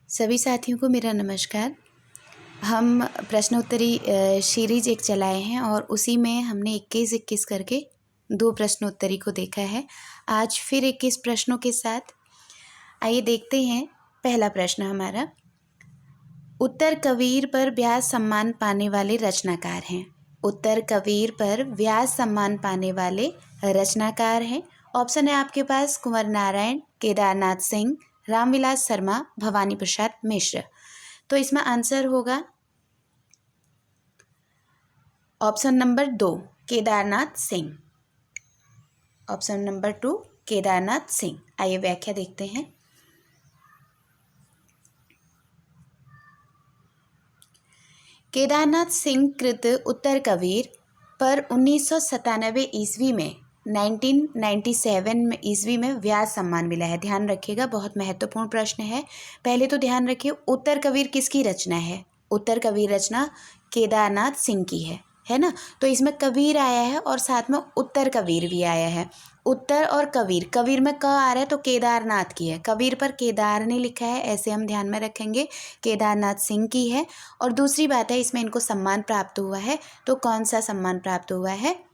सभी साथियों को मेरा नमस्कार। हम प्रश्नोत्तरी सीरीज एक चलाए हैं और उसी में हमने 21-21 करके 2 प्रश्नोत्तरी को देखा है। आज फिर 21 प्रश्नों के साथ आइए देखते हैं। पहला प्रश्न हमारा, उत्तर कबीर पर व्यास सम्मान पाने वाले रचनाकार हैं। उत्तर कबीर पर व्यास सम्मान पाने वाले रचनाकार हैं। ऑप्शन है आपके पास कुंवर नारायण, केदारनाथ सिंह, रामविलास शर्मा, भवानी प्रसाद मिश्र। तो इसमें आंसर होगा option number 2 Kedarnath Singh. Option number 2 Kedarnath Singh. आइए व्याख्या देखते हैं। केदारनाथ सिंह कृत उत्तर कबीर पर 1997 ईस्वी में 1997 ईस्वी में व्यास सम्मान मिला है। ध्यान रखिएगा, बहुत महत्वपूर्ण प्रश्न है। पहले तो ध्यान रखिए, उत्तर कबीर किसकी रचना है? उत्तर कबीर रचना केदारनाथ सिंह की है ना। तो इसमें कबीर आया है और साथ में उत्तर कबीर भी आया है। उत्तर और कबीर, कबीर में क आ रहा है तो केदारनाथ की है, कबीर पर केदार ने लिखा है, ऐसे हम ध्यान में रखेंगे। केदारनाथ सिंह की है। और दूसरी बात है, इसमें इनको सम्मान प्राप्त हुआ है। तो कौन सा सम्मान प्राप्त हुआ है?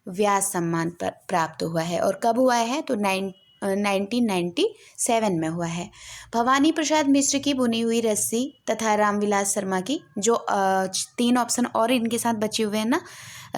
व्यास सम्मान प्राप्त हुआ है। और कब हुआ है? तो 1997 में हुआ है। भवानी प्रसाद मिश्र की बुनी हुई रस्सी तथा रामविलास शर्मा की, जो 3 ऑप्शन और इनके साथ बचे हुए हैं ना,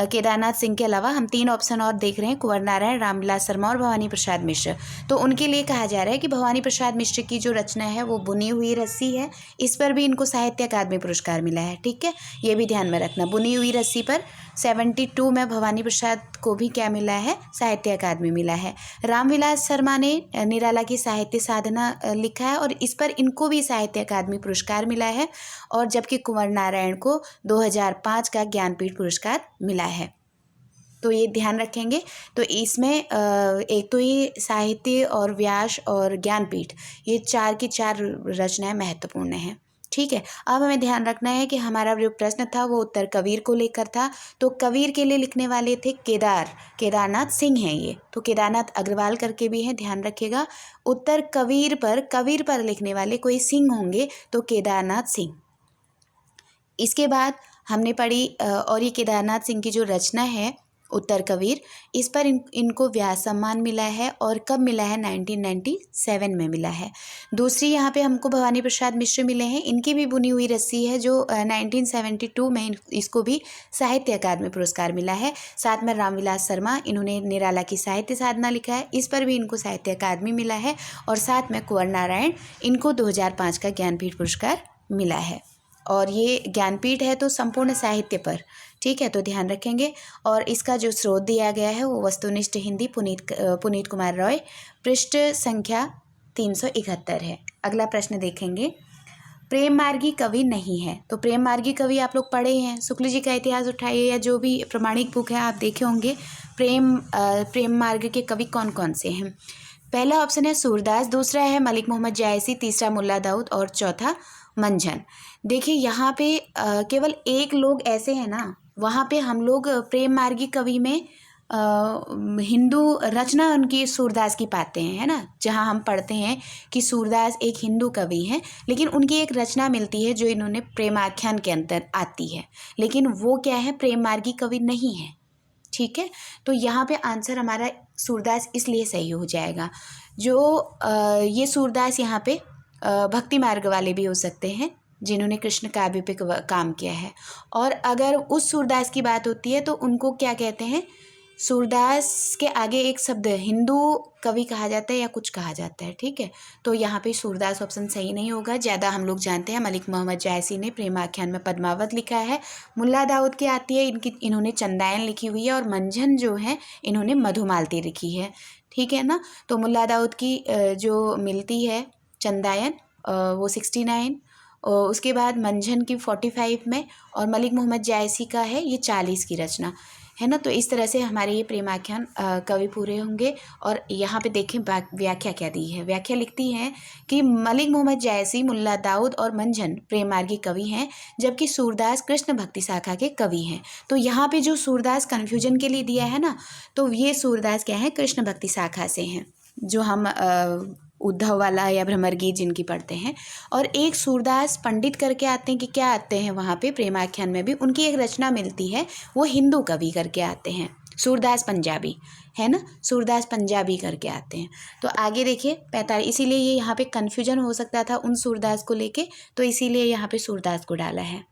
केदारनाथ सिंह के अलावा हम 3 ऑप्शन और देख रहे हैं, कुंवर नारायण, रामविलास शर्मा और भवानी प्रसाद मिश्र। तो उनके लिए कहा जा रहा है कि भवानी प्रसाद मिश्र की जो रचना है वो बुनी हुई रस्सी है। इस पर भी इनको साहित्य अकादमी पुरस्कार मिला है। ठीक है, ये भी ध्यान में रखना। बुनी हुई रस्सी पर 72 में भवानी प्रसाद को भी क्या मिला है? साहित्य अकादमी मिला है। रामविलास शर्मा ने निराला की साहित्य साधना लिखा है और इस पर इनको भी साहित्य अकादमी पुरस्कार मिला है। और जबकि कुंवर नारायण को 2005 का ज्ञानपीठ पुरस्कार मिला है। तो ये ध्यान रखेंगे। तो इसमें एक तो ये साहित्य और व्यास और ज्ञानपीठ, ये 4 की 4 रचनाएं महत्वपूर्ण हैं। ठीक है, अब हमें ध्यान रखना है कि हमारा जो प्रश्न था वो उत्तर कबीर को लेकर था। तो कबीर के लिए लिखने वाले थे केदारनाथ सिंह हैं ये। तो केदारनाथ अग्रवाल करके भी हैं, ध्यान रखिएगा। उत्तर कबीर पर लिखने वाले कोई सिंह होंगे तो केदारनाथ सिंह। इसके बाद हमने पढ़ी और ये केदारनाथ सिंह की जो रचना है उत्तर कबीर, इस पर इनको व्यास सम्मान मिला है। और कब मिला है? 1997 में मिला है। दूसरी यहाँ पे हमको भवानी प्रसाद मिश्र मिले हैं, इनकी भी बुनी हुई रस्सी है जो 1972 में इसको भी साहित्य अकादमी पुरस्कार मिला है। साथ में रामविलास शर्मा, इन्होंने निराला की साहित्य साधना लिखा है, इस पर भी इनको साहित्य अकादमी मिला है। और साथ में कुंवर नारायण, इनको 2005 का ज्ञानपीठ पुरस्कार मिला है। और ये ज्ञानपीठ है तो संपूर्ण साहित्य पर। ठीक है, तो ध्यान रखेंगे। और इसका जो स्रोत दिया गया है वो वस्तुनिष्ठ हिंदी, पुनीत कुमार रॉय, पृष्ठ संख्या 371 है। अगला प्रश्न देखेंगे, प्रेम मार्गी कवि नहीं है। तो प्रेम मार्गी कवि आप लोग पढ़े हैं, शुक्ल जी का इतिहास उठाइए या जो भी प्रमाणिक बुक है आप देखे होंगे। प्रेम मार्ग के कवि कौन कौन से हैं? पहला ऑप्शन है सूरदास, दूसरा है मलिक मोहम्मद जायसी, तीसरा मुल्ला दाऊद और चौथा मंझन। देखिए यहाँ पे केवल एक लोग ऐसे हैं ना, वहाँ पे हम लोग प्रेम मार्गी कवि में हिंदू रचना उनकी सूरदास की पाते हैं, है ना। जहाँ हम पढ़ते हैं कि सूरदास एक हिंदू कवि हैं, लेकिन उनकी एक रचना मिलती है जो इन्होंने प्रेमाख्यान के अंदर आती है, लेकिन वो क्या है? प्रेम मार्गी कवि नहीं है। ठीक है, तो यहाँ पे आंसर हमारा सूरदास इसलिए सही हो जाएगा। जो ये सूरदास यहाँ पे भक्ति मार्ग वाले भी हो सकते हैं जिन्होंने कृष्ण काव्य पे काम किया है। और अगर उस सूरदास की बात होती है तो उनको क्या कहते हैं? सूरदास के आगे एक शब्द हिंदू कवि कहा जाता है या कुछ कहा जाता है। ठीक है, तो यहाँ पे सूरदास ऑप्शन सही नहीं होगा। ज़्यादा हम लोग जानते हैं मलिक मोहम्मद जायसी ने प्रेमाख्यान में पद्मावत लिखा है। मुल्ला दाऊद की आती है, इन्होंने चंदायन लिखी हुई है। और मंझन जो है इन्होंने मधुमालती लिखी है। ठीक है ना। तो मुल्ला दाऊद की जो मिलती है चंदायन वो 69, और उसके बाद मंझन की 45 में, और मलिक मोहम्मद जायसी का है ये 40 की रचना, है ना। तो इस तरह से हमारे ये प्रेमाख्यान कवि पूरे होंगे। और यहाँ पे देखें व्याख्या क्या दी है। व्याख्या लिखती हैं कि मलिक मोहम्मद जायसी, मुल्ला दाऊद और मंझन प्रेम मार्गी कवि हैं, जबकि सूरदास कृष्ण भक्ति शाखा के कवि हैं। तो यहाँ पे जो सूरदास कन्फ्यूजन के लिए दिया है ना, तो ये सूरदास क्या है? कृष्ण भक्ति शाखा से हैं, जो हम उद्धव वाला या भ्रमर गीत जिनकी पढ़ते हैं। और एक सूरदास पंडित करके आते हैं कि क्या आते हैं वहाँ पे प्रेमाख्यान में भी उनकी एक रचना मिलती है, वो हिंदू कवि करके आते हैं, सूरदास पंजाबी है ना, सूरदास पंजाबी करके आते हैं। तो आगे देखिए 45, इसीलिए ये यहाँ पे कन्फ्यूजन हो सकता था उन सूरदास को लेके, तो इसीलिए यहाँ पे सूरदास को डाला है।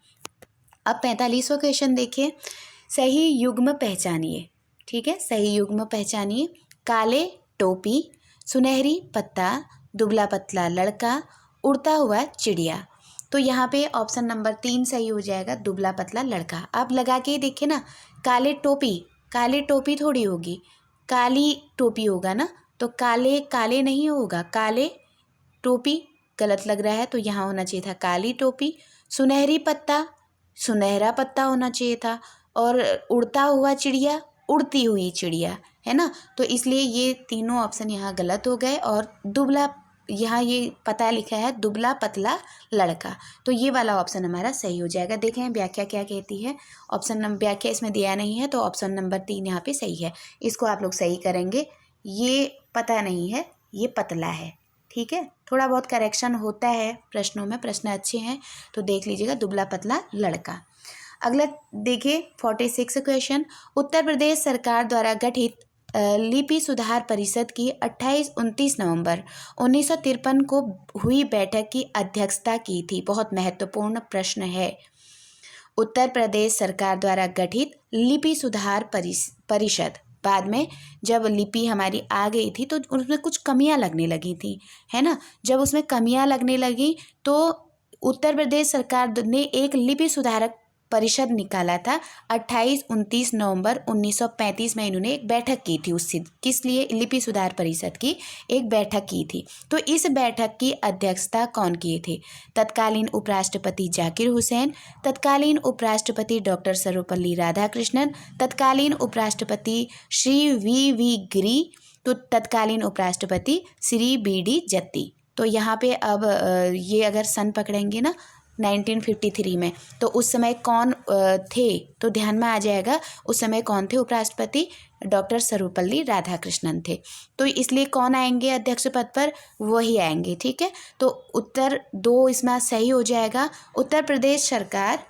अब 45वां क्वेश्चन देखिए, सही युग्म पहचानिए। ठीक है, सही युग्म पहचानिए। काले टोपी, सुनहरी पत्ता, दुबला पतला लड़का, उड़ता हुआ चिड़िया। तो यहाँ पे ऑप्शन नंबर 3 सही हो जाएगा, दुबला पतला लड़का। आप लगा के देखिए ना, काले टोपी थोड़ी होगी, काली टोपी होगा ना, तो काले काले नहीं होगा, काले टोपी गलत लग रहा है, तो यहाँ होना चाहिए था काली टोपी। सुनहरी पत्ता, सुनहरा पत्ता होना चाहिए था। और उड़ता हुआ चिड़िया, उड़ती हुई चिड़िया, है ना, तो इसलिए ये तीनों ऑप्शन यहाँ गलत हो गए। और दुबला, यहाँ ये पता लिखा है दुबला पतला लड़का, तो ये वाला ऑप्शन हमारा सही हो जाएगा। देखें व्याख्या क्या कहती है, ऑप्शन नंबर, व्याख्या इसमें दिया नहीं है, तो ऑप्शन नंबर 3 यहाँ पे सही है। इसको आप लोग सही करेंगे। ये पता नहीं है, ये पतला है। ठीक है, थोड़ा बहुत करेक्शन होता है प्रश्नों में, प्रश्न अच्छे हैं तो देख लीजिएगा, दुबला पतला लड़का। अगला देखिए 46 क्वेश्चन, उत्तर प्रदेश सरकार द्वारा गठित लिपि सुधार परिषद की 28-29 नवंबर 1953 को हुई बैठक की अध्यक्षता की थी। बहुत महत्वपूर्ण प्रश्न है। उत्तर प्रदेश सरकार द्वारा गठित लिपि सुधार परिषद, बाद में जब लिपि हमारी आ गई थी तो उसमें कुछ कमियां लगने लगी थी, है ना। जब उसमें कमियां लगने लगी तो उत्तर प्रदेश सरकार ने एक लिपि सुधारक परिषद निकाला था। 28-29 नवंबर 1935 में इन्होंने एक बैठक की थी, उससे किस लिए, लिपि सुधार परिषद की एक बैठक की थी। तो इस बैठक की अध्यक्षता कौन किए थे? तत्कालीन उपराष्ट्रपति जाकिर हुसैन, तत्कालीन उपराष्ट्रपति डॉक्टर सर्वपल्ली राधाकृष्णन, तत्कालीन उपराष्ट्रपति श्री वी गिरी, तो तत्कालीन उपराष्ट्रपति श्री BD जत्ती। तो यहाँ पे अब ये अगर सन पकड़ेंगे ना 1953 में, तो उस समय कौन थे, तो ध्यान में आ जाएगा उस समय कौन थे उपराष्ट्रपति, डॉक्टर सर्वपल्ली राधाकृष्णन थे। तो इसलिए कौन आएंगे अध्यक्ष पद पर, वही आएंगे। ठीक है, तो उत्तर 2 इसमें सही हो जाएगा। उत्तर प्रदेश सरकार,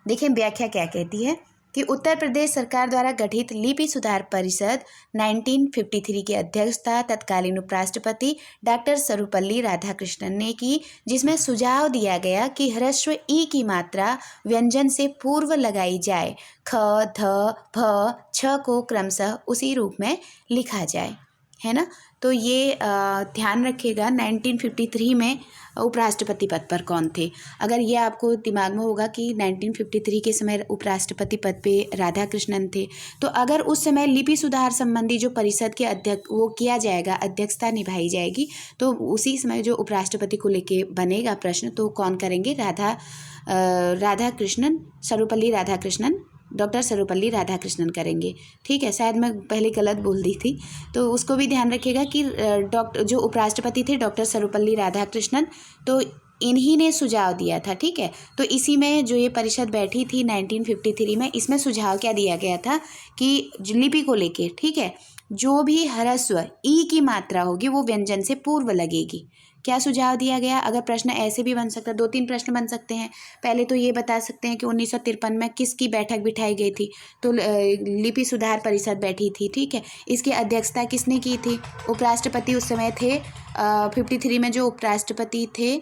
देखिए व्याख्या क्या कहती है कि उत्तर प्रदेश सरकार द्वारा गठित लिपि सुधार परिषद 1953 की अध्यक्षता तत्कालीन उपराष्ट्रपति डॉक्टर सर्वपल्ली राधाकृष्णन ने की, जिसमें सुझाव दिया गया कि ह्रस्व ई की मात्रा व्यंजन से पूर्व लगाई जाए, ख, ध, भ, छ को क्रमशः उसी रूप में लिखा जाए, है ना। तो ये ध्यान रखिएगा 1953 में उपराष्ट्रपति पद पर कौन थे। अगर ये आपको दिमाग में होगा कि 1953 के समय उपराष्ट्रपति पद पे राधाकृष्णन थे, तो अगर उस समय लिपि सुधार संबंधी जो परिषद के अध्यक्ष वो किया जाएगा, अध्यक्षता निभाई जाएगी, तो उसी समय जो उपराष्ट्रपति को लेके बनेगा प्रश्न, तो कौन करेंगे, राधाकृष्णन, सर्वपल्ली राधाकृष्णन, डॉक्टर सर्वपल्ली राधाकृष्णन करेंगे। ठीक है, शायद मैं पहले गलत बोल दी थी, तो उसको भी ध्यान रखिएगा कि जो उपराष्ट्रपति थे डॉक्टर सर्वपल्ली राधाकृष्णन, तो इन्हीं ने सुझाव दिया था। ठीक है, तो इसी में जो ये परिषद बैठी थी 1953 में, इसमें सुझाव क्या दिया गया था कि लिपि को लेके, ठीक है, जो भी ह्रस्व ई की मात्रा होगी वो व्यंजन से पूर्व लगेगी। क्या सुझाव दिया गया? अगर प्रश्न ऐसे भी बन सकता है, 2-3 प्रश्न बन सकते हैं। पहले तो ये बता सकते हैं कि 1953 में किसकी बैठक बिठाई गई थी, तो लिपि सुधार परिषद बैठी थी। ठीक है, इसकी अध्यक्षता किसने की थी? उपराष्ट्रपति उस समय थे 53 में जो उपराष्ट्रपति थे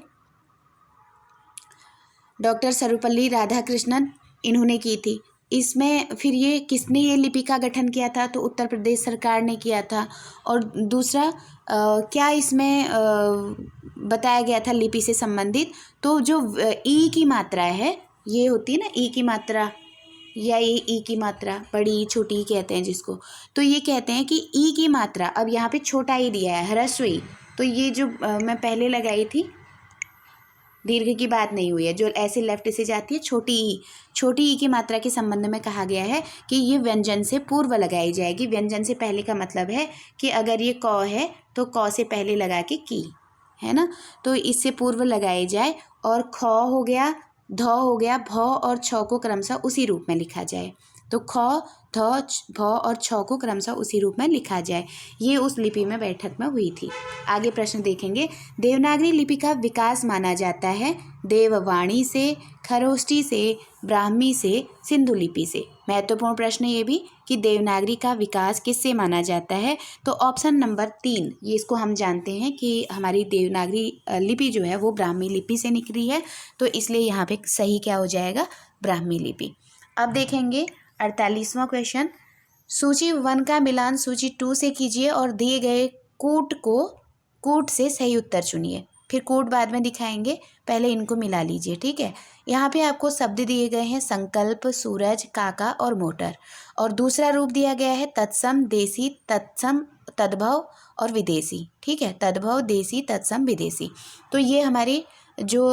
डॉक्टर सर्वपल्ली राधाकृष्णन, इन्होंने की थी। इसमें फिर ये किसने ये लिपि का गठन किया था? तो उत्तर प्रदेश सरकार ने किया था। और दूसरा क्या इसमें बताया गया था लिपि से संबंधित? तो जो ई की मात्रा है, ये होती है ना ई की मात्रा, या ये ई की मात्रा, बड़ी छोटी कहते हैं जिसको, तो ये कहते हैं कि ई की मात्रा, अब यहाँ पे छोटा ई दिया है, ह्रस्व ई, तो ये जो मैं पहले लगाई थी, दीर्घ की बात नहीं हुई है, जो ऐसे लेफ्ट से जाती है, छोटी ई की मात्रा के संबंध में कहा गया है कि ये व्यंजन से पूर्व लगाई जाएगी। व्यंजन से पहले का मतलब है कि अगर ये क है तो क से पहले लगा के की, है ना, तो इससे पूर्व लगाई जाए। और ख हो गया, ध हो गया, भ और छ को क्रमशः उसी रूप में लिखा जाए। तो ख, थ, भ और छ को क्रमशः उसी रूप में लिखा जाए। ये उस लिपि में बैठक में हुई थी। आगे प्रश्न देखेंगे। देवनागरी लिपि का विकास माना जाता है देववाणी से, खरोष्ठी से, ब्राह्मी से, सिंधु लिपि से। महत्वपूर्ण प्रश्न ये भी कि देवनागरी का विकास किससे माना जाता है, तो ऑप्शन नंबर 3, ये इसको हम जानते हैं कि हमारी देवनागरी लिपि जो है वो ब्राह्मी लिपि से निकली है, तो इसलिए यहाँ पे सही क्या हो जाएगा, ब्राह्मी लिपि। अब देखेंगे 48वां क्वेश्चन। सूची 1 का मिलान सूची 2 से कीजिए और दिए गए कूट से सही उत्तर चुनिए। फिर कूट बाद में दिखाएंगे, पहले इनको मिला लीजिए, ठीक है। यहाँ पे आपको शब्द दिए गए हैं संकल्प, सूरज, काका और मोटर, और दूसरा रूप दिया गया है तत्सम, देसी, तत्सम, तद्भव और विदेशी, ठीक है। तद्भव, देसी, तत्सम, विदेशी। तो ये हमारी जो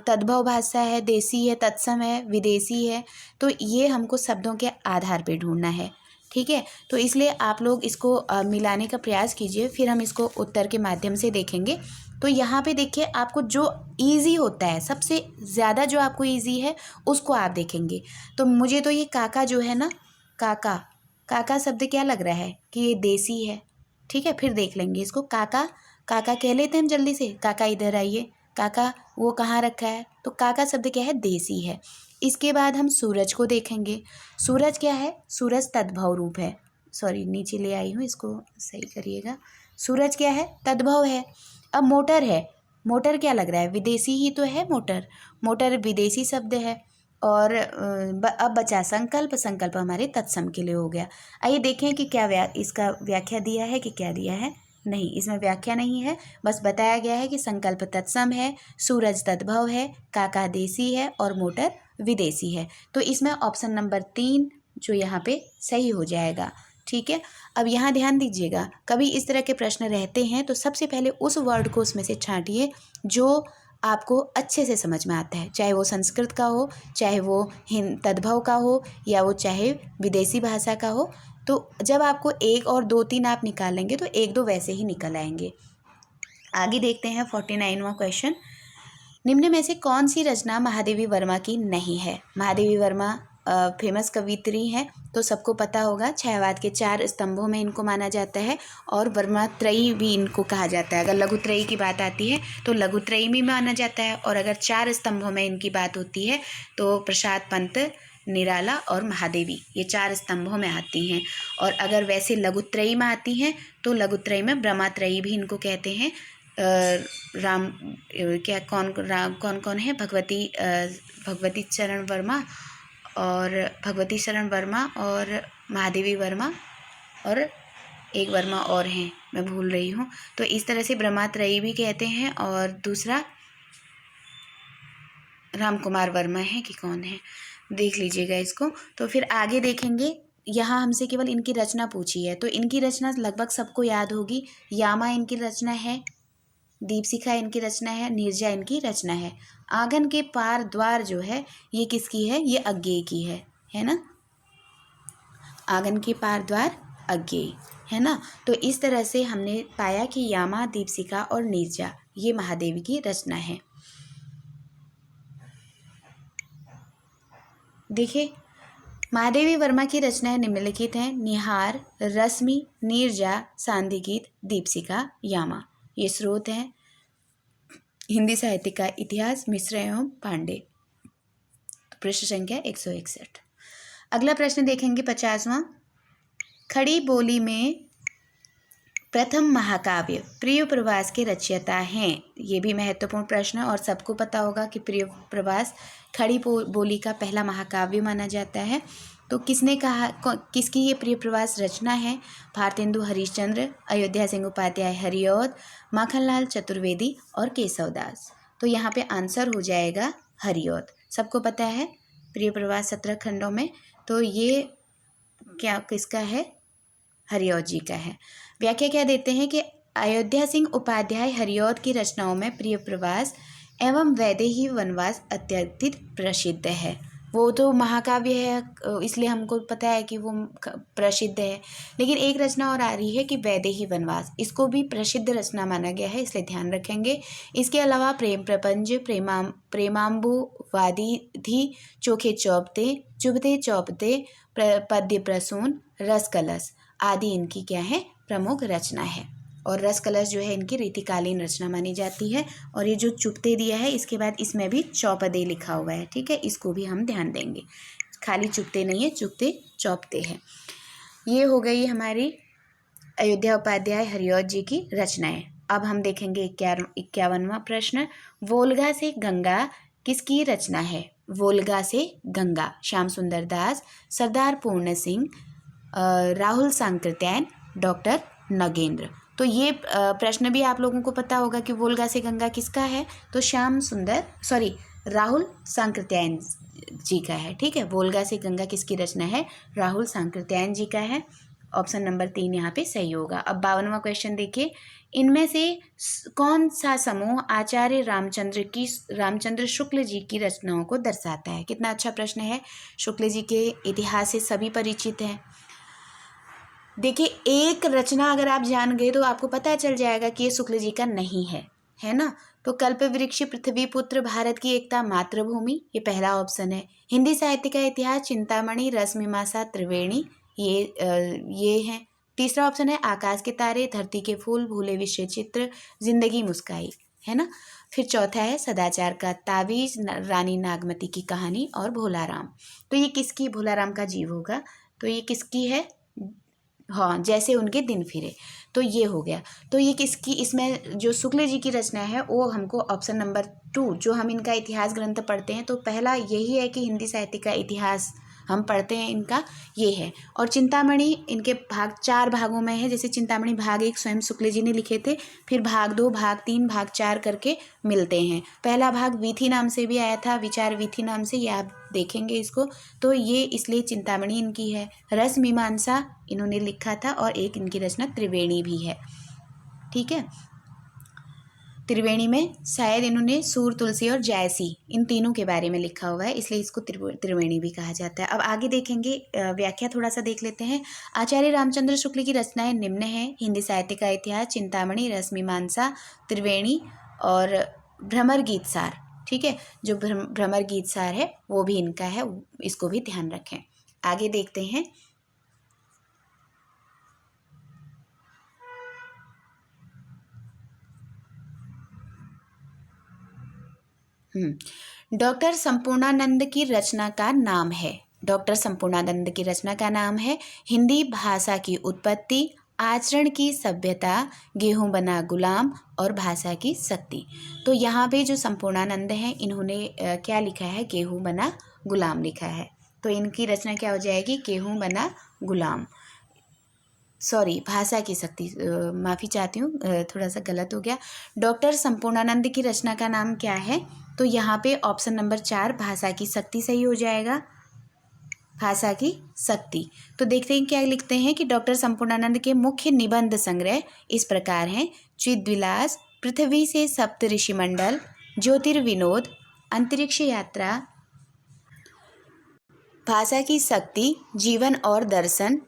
तद्भव भाषा है, देसी है, तत्सम है, विदेशी है, तो ये हमको शब्दों के आधार पे ढूंढना है, ठीक है। तो इसलिए आप लोग इसको मिलाने का प्रयास कीजिए, फिर हम इसको उत्तर के माध्यम से देखेंगे। तो यहाँ पे देखिए, आपको जो इजी होता है, सबसे ज़्यादा जो आपको इजी है उसको आप देखेंगे। तो मुझे तो ये काका जो है ना, काका, काका शब्द क्या लग रहा है कि ये देसी है, ठीक है। फिर देख लेंगे इसको। काका, काका कह लेते हैं हम जल्दी से, काका इधर आइए, काका वो कहाँ रखा है, तो काका शब्द क्या है, देसी है। इसके बाद हम सूरज को देखेंगे। सूरज क्या है, सूरज तद्भव रूप है, सॉरी नीचे ले आई हूँ, इसको सही करिएगा। सूरज क्या है, तद्भव है। अब मोटर है, मोटर क्या लग रहा है, विदेशी ही तो है मोटर, मोटर विदेशी शब्द है। और अब बचा संकल्प, संकल्प हमारे तत्सम के लिए हो गया। आइए देखें कि क्या इसका व्याख्या दिया है कि क्या दिया है। नहीं, इसमें व्याख्या नहीं है, बस बताया गया है कि संकल्प तत्सम है, सूरज तद्भव है, काका देसी है और मोटर विदेशी है। तो इसमें ऑप्शन नंबर 3 जो यहाँ पे सही हो जाएगा, ठीक है। अब यहाँ ध्यान दीजिएगा, कभी इस तरह के प्रश्न रहते हैं तो सबसे पहले उस वर्ड को उसमें से छांटिए जो आपको अच्छे से समझ में आता है, चाहे वो संस्कृत का हो, चाहे वो तद्भव का हो, या वो चाहे विदेशी भाषा का हो। तो जब आपको 1 और 2, 3 आप निकालेंगे तो 1, 2 वैसे ही निकल आएंगे। आगे देखते हैं 49वां क्वेश्चन। निम्न में से कौन सी रचना महादेवी वर्मा की नहीं है। महादेवी वर्मा फेमस कवित्री हैं, तो सबको पता होगा। छायावाद के 4 स्तंभों में इनको माना जाता है, और वर्मा त्रयी भी इनको कहा जाता है। अगर लघुत्रयी की बात आती है तो लघुत्रयी भी माना जाता है, और अगर 4 स्तंभों में इनकी बात होती है तो प्रसाद पंत, निराला और महादेवी, ये 4 स्तंभों में आती हैं। और अगर वैसे लघुत्रयी में आती हैं तो लघुत्रयी में ब्रह्मात्रयी भी इनको कहते हैं। राम क्या कौन कौन है, भगवती चरण वर्मा और भगवती शरण वर्मा और महादेवी वर्मा, और एक वर्मा और हैं, मैं भूल रही हूँ। तो इस तरह से ब्रह्मात्रयी भी कहते हैं, और दूसरा राम कुमार वर्मा है कि कौन है, देख लीजिएगा इसको। तो फिर आगे देखेंगे, यहाँ हमसे केवल इनकी रचना पूछी है, तो इनकी रचना लगभग सबको याद होगी। यामा इनकी रचना है, दीपशिखा इनकी रचना है, नीरजा इनकी रचना है। आंगन के पार द्वार जो है ये किसकी है, ये अज्ञेय की है ना। आंगन के पार द्वार अज्ञेय, है ना। तो इस तरह से हमने पाया कि यामा, दीपशिखा और नीरजा ये महादेवी की रचना है। देखिए, महादेवी वर्मा की रचनाएं निम्नलिखित हैं। निहार, रश्मि, नीरजा, सांधिगीत, दीपशिखा, यामा। ये स्रोत हैं हिंदी साहित्य का इतिहास, मिश्र एवं पांडे। पृष्ठ संख्या 161। अगला प्रश्न देखेंगे 50वां। खड़ी बोली में प्रथम महाकाव्य प्रिय प्रवास के रचयिता हैं। ये भी महत्वपूर्ण प्रश्न, और सबको पता होगा कि प्रिय प्रवास खड़ी बोली का पहला महाकाव्य माना जाता है। तो किसने कहा, किसकी ये प्रिय प्रवास रचना है। भारतेंदु हरिश्चंद्र, अयोध्या सिंह उपाध्याय हरिऔध, माखनलाल चतुर्वेदी और केशवदास। तो यहाँ पे आंसर हो जाएगा हरिऔध। सबको पता है प्रिय प्रवास 17 खंडों में, तो ये क्या किसका है, हरिऔध जी का है। व्याख्या क्या देते हैं कि अयोध्या सिंह उपाध्याय हरिऔध की रचनाओं में प्रिय प्रवास एवं वैदेही वनवास अत्यधिक प्रसिद्ध है। वो तो महाकाव्य है, इसलिए हमको पता है कि वो प्रसिद्ध है। लेकिन एक रचना और आ रही है कि वैदेही वनवास, इसको भी प्रसिद्ध रचना माना गया है, इसलिए ध्यान रखेंगे। इसके अलावा प्रेम प्रपंच, प्रेमाम्बुवादिधि, चोखे चौपते, चुभते चौपते, पद्य प्रसून, रस कलश आदि इनकी क्या है, प्रमुख रचना है। और रस कलश जो है इनकी रीतिकालीन रचना मानी जाती है। और ये जो चुपते दिया है इसके बाद इसमें भी चौपदे लिखा हुआ है, ठीक है, इसको भी हम ध्यान देंगे, खाली चुपते नहीं है, चुपते चौपते हैं। ये हो गई हमारी अयोध्या उपाध्याय हरिऔध जी की रचनाएं। अब हम देखेंगे 51वां प्रश्न, वोल्गा से गंगा किसकी रचना है? वोल्गा से गंगा, श्याम सुंदर दास, सरदार पूर्ण सिंह, राहुल सांकृत्यायन, डॉक्टर नगेंद्र। तो ये प्रश्न भी आप लोगों को पता होगा कि वोल्गा से गंगा किसका है, तो राहुल सांकृत्यायन जी का है, ठीक है। वोल्गा से गंगा किसकी रचना है? राहुल सांकृत्यायन जी का है। ऑप्शन नंबर 3 यहाँ पे सही होगा। अब 52वां क्वेश्चन देखिए, इनमें से कौन सा समूह आचार्य रामचंद्र शुक्ल जी की रचनाओं को दर्शाता है? कितना अच्छा प्रश्न है। शुक्ल जी के इतिहास से सभी परिचित हैं। देखिए, एक रचना अगर आप जान गए तो आपको पता चल जाएगा कि ये शुक्ल जी का नहीं है ना। तो कल्प वृक्ष, पृथ्वी पुत्र, भारत की एकता, मातृभूमि, ये पहला ऑप्शन है। हिंदी साहित्य का इतिहास, चिंतामणि, रसमीमांसा, त्रिवेणी, ये है। तीसरा ऑप्शन है आकाश के तारे, धरती के फूल, भूले विषय चित्र, जिंदगी मुस्काई, है ना। फिर चौथा है सदाचार का तावीज, रानी नागमती की कहानी और भोलाराम। तो ये किसकी, भोलाराम का जीव होगा। तो ये किसकी है? हाँ, जैसे उनके दिन फिरे, तो ये हो गया। तो ये किसकी, इसमें जो शुक्ल जी की रचना है वो हमको ऑप्शन नंबर 2, जो हम इनका इतिहास ग्रंथ पढ़ते हैं तो पहला यही है कि हिंदी साहित्य का इतिहास हम पढ़ते हैं इनका, ये है। और चिंतामणि इनके 4 भागों में है। जैसे चिंतामणि भाग 1 स्वयं शुक्ल जी ने लिखे थे, फिर भाग 2, भाग 3, भाग 4 करके मिलते हैं। पहला भाग वीथी नाम से भी आया था, विचार वीथी नाम से, ये आप देखेंगे इसको। तो ये इसलिए चिंतामणि इनकी है। रस मीमांसा इन्होंने लिखा था और एक इनकी रचना त्रिवेणी भी है, ठीक है। त्रिवेणी में शायद इन्होंने सूर, तुलसी और जायसी, इन तीनों के बारे में लिखा हुआ है, इसलिए इसको त्रिवेणी भी कहा जाता है। अब आगे देखेंगे, व्याख्या थोड़ा सा देख लेते हैं। आचार्य रामचंद्र शुक्ल की रचनाएं निम्न हैं: हिंदी साहित्य का इतिहास, चिंतामणि, रसमीमांसा, त्रिवेणी और भ्रमर गीत सार, ठीक है। जो भ्रमर गीत सार है वो भी इनका है, इसको भी ध्यान रखें। आगे देखते हैं। डॉक्टर संपूर्णानंद की रचना का नाम है। डॉक्टर संपूर्णानंद की रचना का नाम है हिंदी भाषा की उत्पत्ति, आचरण की सभ्यता, गेहूं बना गुलाम और भाषा की शक्ति। तो यहाँ पे जो संपूर्णानंद हैं इन्होंने क्या लिखा है? गेहूं बना गुलाम लिखा है। तो इनकी रचना क्या हो जाएगी? गेहूं बना गुलाम, भाषा की शक्ति, माफ़ी चाहती हूँ, थोड़ा सा गलत हो गया। डॉक्टर संपूर्णानंद की रचना का नाम क्या है? तो यहाँ पे ऑप्शन नंबर 4 भाषा की शक्ति सही हो जाएगा, भाषा की शक्ति। तो देखते हैं क्या लिखते हैं कि डॉक्टर संपूर्णानंद के मुख्य निबंध संग्रह इस प्रकार हैं: चिद्विलास, पृथ्वी से सप्त ऋषिमंडल, ज्योतिर्विनोद, अंतरिक्ष यात्रा, भाषा की शक्ति, जीवन और दर्शन।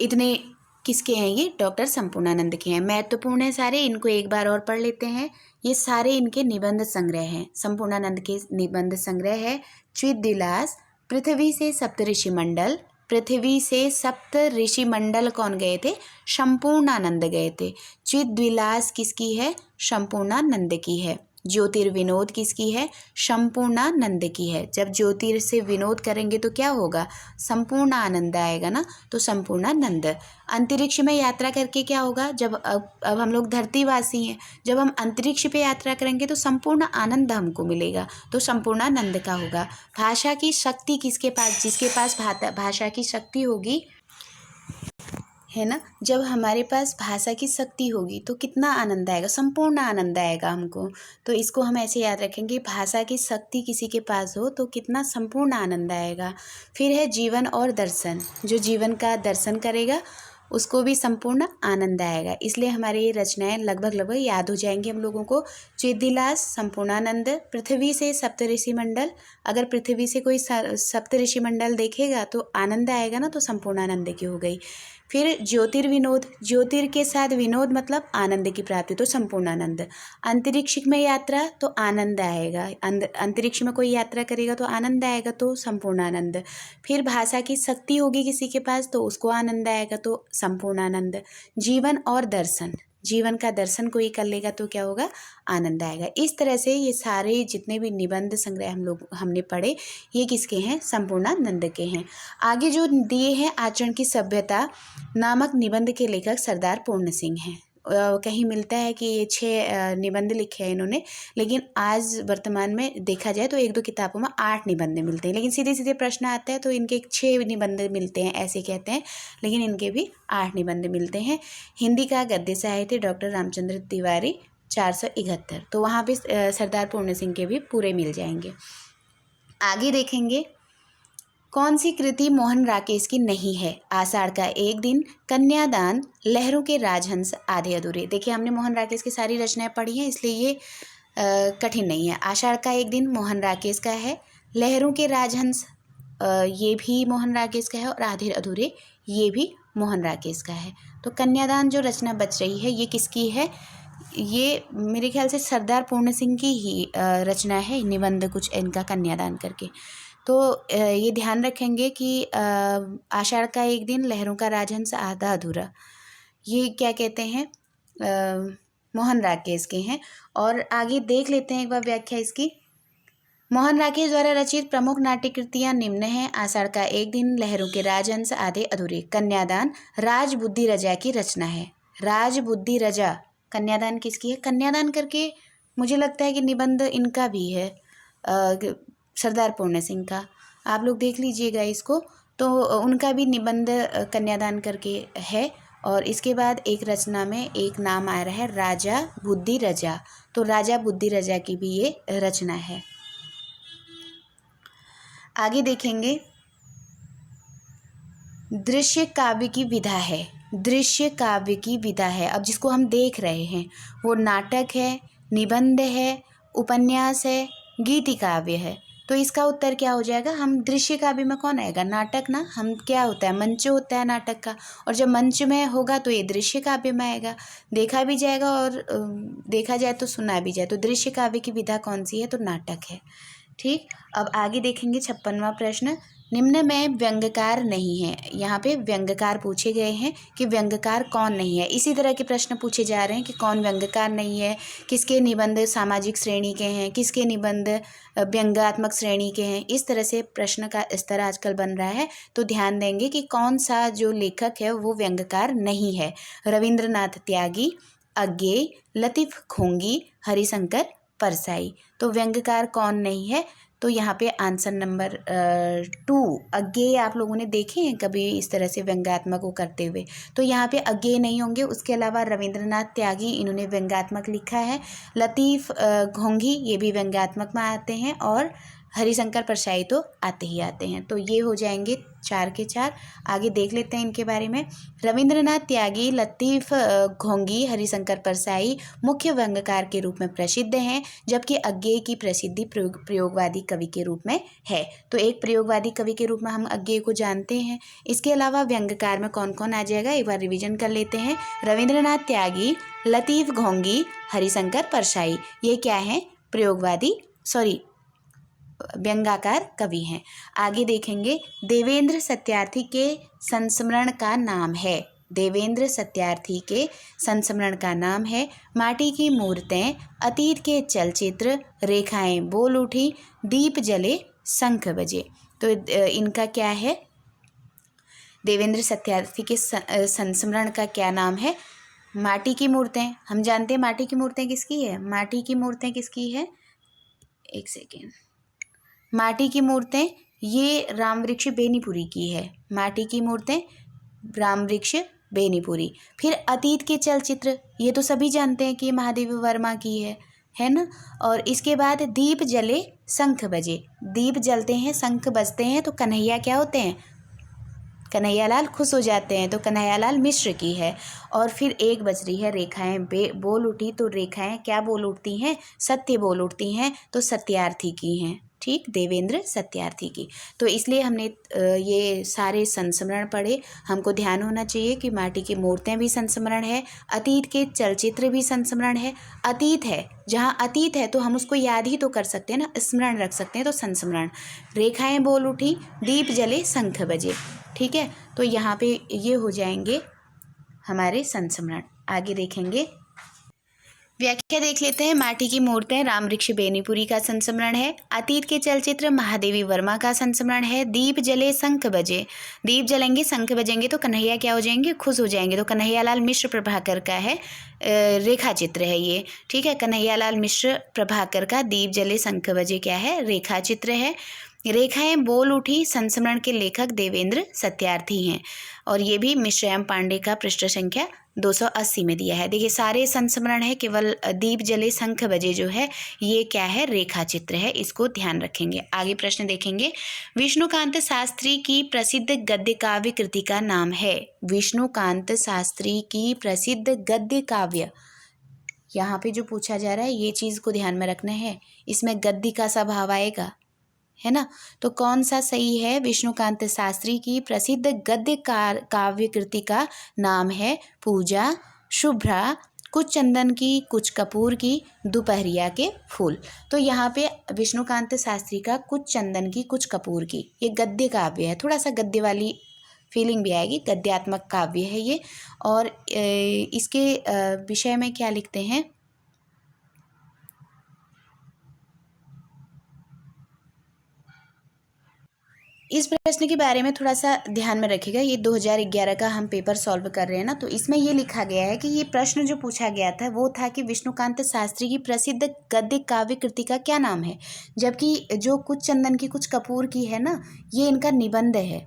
इतने किसके हैं? ये डॉक्टर संपूर्णानंद के हैं। महत्वपूर्ण है सारे, इनको एक बार और पढ़ लेते हैं। ये सारे इनके निबंध संग्रह हैं। संपूर्णानंद के निबंध संग्रह है चिद्विलास, पृथ्वी से सप्त ऋषिमंडल। पृथ्वी से सप्त ऋषिमंडल कौन गए थे? संपूर्णानंद गए थे। चिद्विलास किसकी है? संपूर्णानंद की है। ज्योतिर्विनोद किसकी है? संपूर्णानंद की है। जब ज्योतिर से विनोद करेंगे तो क्या होगा? संपूर्ण आनंद आएगा ना, तो संपूर्णानंद। अंतरिक्ष में यात्रा करके क्या होगा? जब अब हम लोग धरतीवासी हैं, जब हम अंतरिक्ष पे यात्रा करेंगे तो संपूर्ण आनंद हमको मिलेगा, तो संपूर्णानंद का होगा। भाषा की शक्ति किसके पास? जिसके पास भाषा की शक्ति होगी, है ना। जब हमारे पास भाषा की शक्ति होगी तो कितना आनंद आएगा? संपूर्ण आनंद आएगा हमको। तो इसको हम ऐसे याद रखेंगे, भाषा की शक्ति किसी के पास हो तो कितना संपूर्ण आनंद आएगा। फिर है जीवन और दर्शन, जो जीवन का दर्शन करेगा उसको भी संपूर्ण आनंद आएगा। इसलिए हमारे ये रचनाएं लगभग याद हो जाएंगी हम लोगों को। चिद्दिलास, संपूर्णानंद, पृथ्वी से सप्तऋषि मंडल। अगर पृथ्वी से कोई सप्तऋषि मंडल देखेगा तो आनंद आएगा ना, तो संपूर्णानंद की हो गई। फिर ज्योतिर्विनोद, ज्योतिर के साथ विनोद मतलब आनंद की प्राप्ति, तो संपूर्णानंद। अंतरिक्ष में यात्रा तो आनंद आएगा, अंतरिक्ष में कोई यात्रा करेगा तो आनंद आएगा, तो संपूर्णानंद। फिर भाषा की शक्ति होगी किसी के पास तो उसको आनंद आएगा, तो संपूर्णानंद। जीवन और दर्शन, जीवन का दर्शन कोई कर लेगा तो क्या होगा, आनंद आएगा। इस तरह से ये सारे जितने भी निबंध संग्रह हमने पढ़े, ये किसके हैं, संपूर्णानंद के हैं। आगे जो दिए हैं आचरण की सभ्यता नामक निबंध के लेखक सरदार पूर्ण सिंह हैं। कहीं मिलता है कि ये 6 निबंध लिखे हैं इन्होंने, लेकिन आज वर्तमान में देखा जाए तो 1-2 किताबों में 8 निबंध मिलते हैं, लेकिन सीधे सीधे प्रश्न आता है तो इनके 6 निबंध मिलते हैं ऐसे कहते हैं, लेकिन इनके भी 8 निबंध मिलते हैं। हिंदी का गद्य साहित्य डॉक्टर रामचंद्र तिवारी 471, तो वहाँ पे सरदार पूर्ण सिंह के भी पूरे मिल जाएंगे। आगे देखेंगे कौन सी कृति मोहन राकेश की नहीं है। आषाढ़ का एक दिन, कन्यादान, लहरों के राजहंस, आधे अधूरे। देखिए हमने मोहन राकेश की सारी रचनाएं पढ़ी हैं, इसलिए ये कठिन नहीं है। आषाढ़ का एक दिन मोहन राकेश का है, लहरों के राजहंस ये भी मोहन राकेश का है, और आधे अधूरे ये भी मोहन राकेश का है। तो कन्यादान जो रचना बच रही है ये किसकी है, ये मेरे ख्याल से सरदार पूर्ण सिंह की ही रचना है, निबंध कुछ इनका कन्यादान करके। तो ये ध्यान रखेंगे कि आषाढ़ का एक दिन, लहरों का राजहंस, आधा अधूरा, ये क्या कहते हैं, मोहन राकेश के हैं। और आगे देख लेते हैं एक बार व्याख्या इसकी। मोहन राकेश द्वारा रचित प्रमुख नाट्य कृतियाँ निम्न हैं। आषाढ़ का एक दिन, लहरों के राजहंस, आधे अधूरे। कन्यादान राज बुद्धि रजा की रचना है। राज बुद्धि रजा, कन्यादान किसकी है, कन्यादान करके मुझे लगता है कि निबंध इनका भी है, सरदार पूर्ण सिंह का। आप लोग देख लीजिएगा इसको, तो उनका भी निबंध कन्यादान करके है। और इसके बाद एक रचना में एक नाम आ रहा है राजा बुद्धि रजा, तो राजा बुद्धि रजा की भी ये रचना है। आगे देखेंगे दृश्य काव्य की विधा है। दृश्य काव्य की विधा है, अब जिसको हम देख रहे हैं वो नाटक है, निबंध है, उपन्यास है, गीति काव्य है। तो इसका उत्तर क्या हो जाएगा, हम दृश्य काव्य में कौन आएगा, नाटक ना। हम क्या होता है, मंच होता है नाटक का, और जब मंच में होगा तो ये दृश्य काव्य में आएगा, देखा भी जाएगा और देखा जाए तो सुना भी जाए। तो दृश्य काव्य की विधा कौन सी है, तो नाटक है। ठीक, अब आगे देखेंगे 56वां प्रश्न। निम्न में व्यंग्यकार नहीं है। यहाँ पे व्यंग्यकार पूछे गए हैं कि व्यंग्यकार कौन नहीं है। इसी तरह के प्रश्न पूछे जा रहे हैं कि कौन व्यंग्यकार नहीं है, किसके निबंध सामाजिक श्रेणी के हैं, किसके निबंध व्यंग्यात्मक श्रेणी के हैं। इस तरह से प्रश्न का स्तर आजकल बन रहा है, तो ध्यान देंगे कि कौन सा जो लेखक है वो व्यंग्यकार नहीं है। रविंद्रनाथ त्यागी, अज्ञेय, लतीफ खोंगी, हरिशंकर परसाई। तो व्यंग्यकार कौन नहीं है, तो यहाँ पे आंसर नंबर 2 अज्ञेय। आप लोगों ने देखे हैं कभी इस तरह से व्यंग्यात्मक को करते हुए, तो यहाँ पे अज्ञेय नहीं होंगे। उसके अलावा रविंद्रनाथ त्यागी, इन्होंने व्यंग्यात्मक लिखा है। लतीफ घोंघी, ये भी व्यंग्यात्मक में आते हैं, और हरिशंकर परसाई तो आते ही आते हैं। तो ये हो जाएंगे 4 के 4। आगे देख लेते हैं इनके बारे में। रविंद्रनाथ त्यागी, लतीफ घोंघी, हरिशंकर परसाई मुख्य व्यंग्यकार के रूप में प्रसिद्ध हैं, जबकि अज्ञेय की प्रसिद्धि प्रयोगवादी कवि के रूप में है। तो एक प्रयोगवादी कवि के रूप में हम अज्ञेय को जानते हैं। इसके अलावा व्यंग्यकार में कौन कौन आ जाएगा, एक बार रिविजन कर लेते हैं। रविंद्रनाथ त्यागी, लतीफ घोंघी, हरिशंकर परसाई, ये क्या है, प्रयोगवादी व्यंग्यकार कवि हैं। आगे देखेंगे देवेंद्र सत्यार्थी के संस्मरण का नाम है। देवेंद्र सत्यार्थी के संस्मरण का नाम है माटी की मूर्तें, अतीत के चलचित्र, रेखाएं बोल उठी, दीप जले, शंख बजे। तो इनका क्या है, देवेंद्र सत्यार्थी के संस्मरण का क्या नाम है, माटी की मूर्तें। हम जानते हैं माटी की मूर्तें किसकी है, माटी की मूर्तें किसकी है, एक सेकेंड, माटी की मूर्तें ये रामवृक्ष बेनीपुरी की है। माटी की मूर्तें रामवृक्ष बेनीपुरी। फिर अतीत के चलचित्र, ये तो सभी जानते हैं कि महादेवी वर्मा की है ना। और इसके बाद दीप जले, शंख बजे। दीप जलते हैं, शंख बजते हैं, तो कन्हैया क्या होते हैं, कन्हैयालाल खुश हो जाते हैं तो कन्हैयालाल मिश्र की है। और फिर एक बज रही है, रेखाएं बोल उठी तो रेखाएं क्या बोल उठती हैं, सत्य बोल उठती हैं, तो सत्यार्थी की हैं। ठीक, देवेंद्र सत्यार्थी की। तो इसलिए हमने ये सारे संस्मरण पढ़े। हमको ध्यान होना चाहिए कि माटी की मूर्तियाँ भी संस्मरण है, अतीत के चलचित्र भी संस्मरण है। अतीत है, जहाँ अतीत है तो हम उसको याद ही तो कर सकते हैं ना, स्मरण रख सकते हैं, तो संस्मरण। रेखाएं बोल उठी, दीप जले, शंख बजे। ठीक है, तो यहाँ पे ये हो जाएंगे हमारे संस्मरण। आगे देखेंगे, व्याख्या देख लेते हैं। माटी की मूर्तें रामवृक्ष बेनीपुरी का संस्मरण है। अतीत के चलचित्र महादेवी वर्मा का संस्मरण है। दीप जले, शंख बजे। दीप जलेंगे, शंख बजेंगे तो कन्हैया क्या हो जाएंगे, खुश हो जाएंगे, तो कन्हैयालाल मिश्र प्रभाकर का है रेखा चित्र है ये। ठीक है, कन्हैयालाल मिश्र प्रभाकर का दीप जले शंख बजे क्या है, रेखा चित्र है। रेखाएं बोल उठी संस्मरण के लेखक देवेंद्र सत्यार्थी हैं, और ये भी मिश्र एवं पांडे का पृष्ठ संख्या 280 में दिया है। देखिए सारे संस्मरण है, केवल दीप जले शंख बजे जो है ये क्या है, रेखा चित्र है, इसको ध्यान रखेंगे। आगे प्रश्न देखेंगे, विष्णुकांत शास्त्री की प्रसिद्ध गद्य काव्य कृति का नाम है। विष्णुकांत शास्त्री की प्रसिद्ध गद्य काव्य, यहाँ पे जो पूछा जा रहा है ये चीज़ को ध्यान में रखना है, इसमें गद्य का सा भाव आएगा, है ना। तो कौन सा सही है, विष्णुकांत शास्त्री की प्रसिद्ध गद्य काव्य कृति का नाम है पूजा, शुभ्रा, कुछ चंदन की, कुछ कपूर की, दोपहरिया के फूल। तो यहाँ पे विष्णुकांत शास्त्री का कुछ चंदन की, कुछ कपूर की, ये गद्य काव्य है, थोड़ा सा गद्य वाली फीलिंग भी आएगी, गद्यात्मक काव्य है ये। और इसके विषय में क्या लिखते हैं, इस प्रश्न के बारे में थोड़ा सा ध्यान में रखिएगा। ये 2011 का हम पेपर सॉल्व कर रहे हैं ना, तो इसमें ये लिखा गया है कि ये प्रश्न जो पूछा गया था वो था कि विष्णुकांत शास्त्री की प्रसिद्ध गद्य काव्य कृति का क्या नाम है, जबकि जो कुछ चंदन की, कुछ कपूर की है ना, ये इनका निबंध है।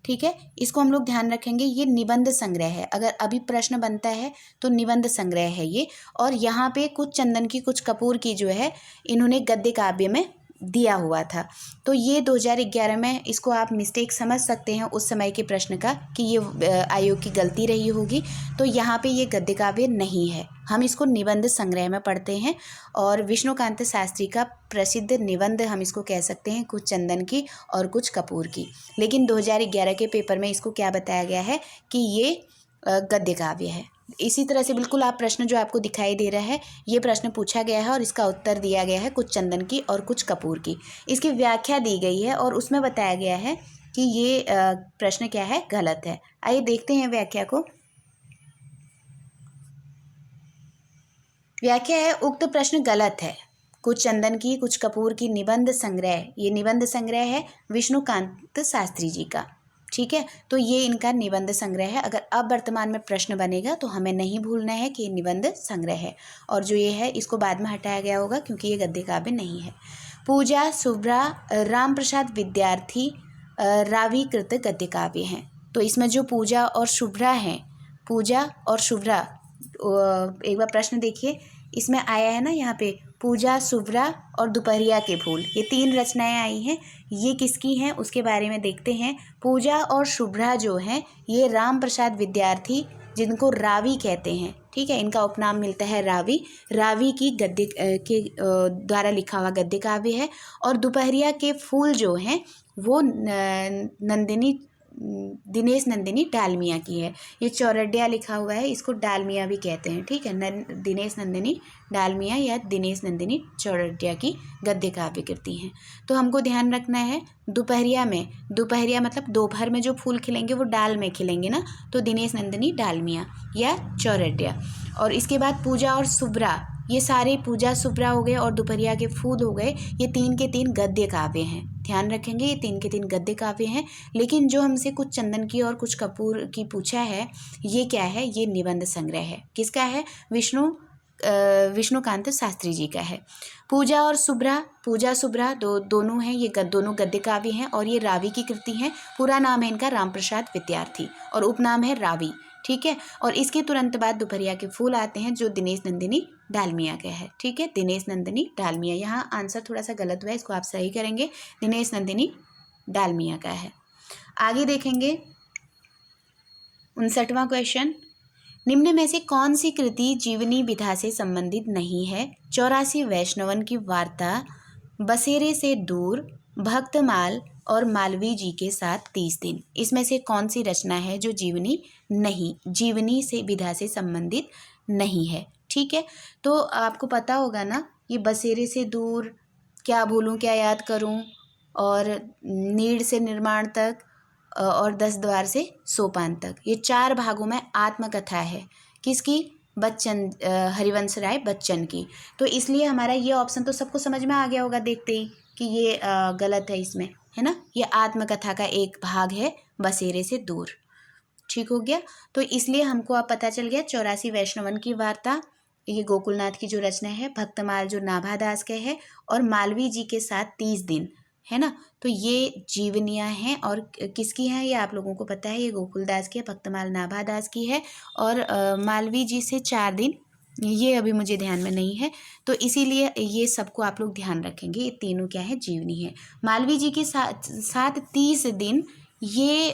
ठीक है, इसको हम लोग ध्यान रखेंगे, ये निबंध संग्रह है। अगर अभी प्रश्न बनता है तो निबंध संग्रह है ये। और यहाँ पे कुछ चंदन की, कुछ कपूर की जो है, इन्होंने गद्य काव्य में दिया हुआ था। तो ये 2011 में, इसको आप मिस्टेक समझ सकते हैं उस समय के प्रश्न का कि ये आयोग की गलती रही होगी। तो यहाँ पे ये गद्य काव्य नहीं है, हम इसको निबंध संग्रह में पढ़ते हैं। और विष्णुकांत शास्त्री का प्रसिद्ध निबंध हम इसको कह सकते हैं, कुछ चंदन की और कुछ कपूर की। लेकिन 2011 के पेपर में इसको क्या बताया गया है कि ये गद्य काव्य है। इसी तरह से बिल्कुल आप प्रश्न जो आपको दिखाई दे रहा है, ये प्रश्न पूछा गया है और इसका उत्तर दिया गया है कुछ चंदन की और कुछ कपूर की। इसकी व्याख्या दी गई है और उसमें बताया गया है कि ये प्रश्न क्या है, गलत है। आइए देखते हैं व्याख्या को। व्याख्या है, उक्त प्रश्न गलत है। कुछ चंदन की, कुछ कपूर की निबंध संग्रह, ये निबंध संग्रह है विष्णुकांत शास्त्री जी का। ठीक है, तो ये इनका निबंध संग्रह है। अगर अब वर्तमान में प्रश्न बनेगा तो हमें नहीं भूलना है कि ये निबंध संग्रह है, और जो ये है इसको बाद में हटाया गया होगा क्योंकि ये गद्य काव्य नहीं है। पूजा, शुभ्रा, राम प्रसाद विद्यार्थी रावी कृत गद्य काव्य हैं। तो इसमें जो पूजा और शुभ्रा हैं, पूजा और शुभ्रा, एक बार प्रश्न देखिए, इसमें आया है ना यहाँ पे पूजा, शुभ्रा और दोपहरिया के फूल, ये 3 रचनाएं आई हैं। ये किसकी हैं उसके बारे में देखते हैं। पूजा और शुभ्रा जो हैं ये राम प्रसाद विद्यार्थी, जिनको रावी कहते हैं, ठीक है, इनका उपनाम मिलता है रावी, रावी की गद्य के द्वारा लिखा हुआ गद्य काव्य है। और दोपहरिया के फूल जो हैं वो दिनेश नंदिनी डालमिया की है। ये चौरडिया लिखा हुआ है, इसको डालमिया भी कहते हैं। ठीक है, दिनेश नंदिनी डालमिया या दिनेश नंदिनी चौरडिया की गद्य काव्य कृति हैं। तो हमको ध्यान रखना है, दोपहरिया में, दोपहरिया मतलब दोपहर में जो फूल खिलेंगे वो डाल में खिलेंगे ना, तो दिनेश नंदिनी डालमिया या चौरडिया। और इसके बाद पूजा और शुभ्रा, ये सारे पूजा, शुभ्रा हो गए और दोपहरिया के फूल हो गए, ये 3 के 3 गद्य काव्य हैं। ध्यान रखेंगे, ये 3 के 3 गद्य काव्य हैं। लेकिन जो हमसे कुछ चंदन की और कुछ कपूर की पूछा है, ये क्या है, ये निबंध संग्रह है। किसका है, विष्णुकांत शास्त्री जी का है। पूजा और शुभ्रा, पूजा शुभ्रा दोनों हैं, ये दोनों गद्य काव्य हैं और ये रावी की कृति हैं। पूरा नाम है इनका राम प्रसाद विद्यार्थी और उपनाम है रावी। ठीक है, और इसके तुरंत बाद दोपहरिया के फूल आते हैं जो दिनेश नंदिनी डालमिया का है। ठीक है, दिनेश नंदिनी डालमिया, यहाँ आंसर थोड़ा सा गलत हुआ है, इसको आप सही करेंगे, दिनेश नंदिनी डालमिया का है। आगे देखेंगे, 59वां क्वेश्चन, निम्न में से कौन सी कृति जीवनी विधा से संबंधित नहीं है? 84 वैष्णवन की वार्ता, बसेरे से दूर, भक्तमाल और मालवीय जी के साथ 30 दिन। इसमें से कौन सी रचना है जो जीवनी से विधा से संबंधित नहीं है? ठीक है, तो आपको पता होगा ना, ये बसेरे से दूर, क्या भूलूं क्या याद करूं, और नीड़ से निर्माण तक, और 10 द्वार से सोपान तक, ये 4 भागों में आत्मकथा है। किसकी? बच्चन, हरिवंश राय बच्चन की। तो इसलिए हमारा ये ऑप्शन तो सबको समझ में आ गया होगा देखते ही कि ये गलत है इसमें, है ना। ये आत्मकथा का एक भाग है, बसेरे से दूर। ठीक हो गया। तो इसलिए हमको अब पता चल गया 84 वैष्णवन की वार्ता, ये गोकुलनाथ की जो रचना है, भक्तमाल जो नाभादास के है, और मालवीय जी के साथ 30 दिन, है ना। तो ये जीवनियाँ हैं, और किसकी हैं ये आप लोगों को पता है, ये गोकुलदास की है, भक्तमाल नाभादास की है, और मालवीय जी से 4 दिन, ये अभी मुझे ध्यान में नहीं है। तो इसीलिए ये सबको आप लोग ध्यान रखेंगे, ये तीनों क्या है, जीवनी है। मालवीय जी के साथ 30 दिन, ये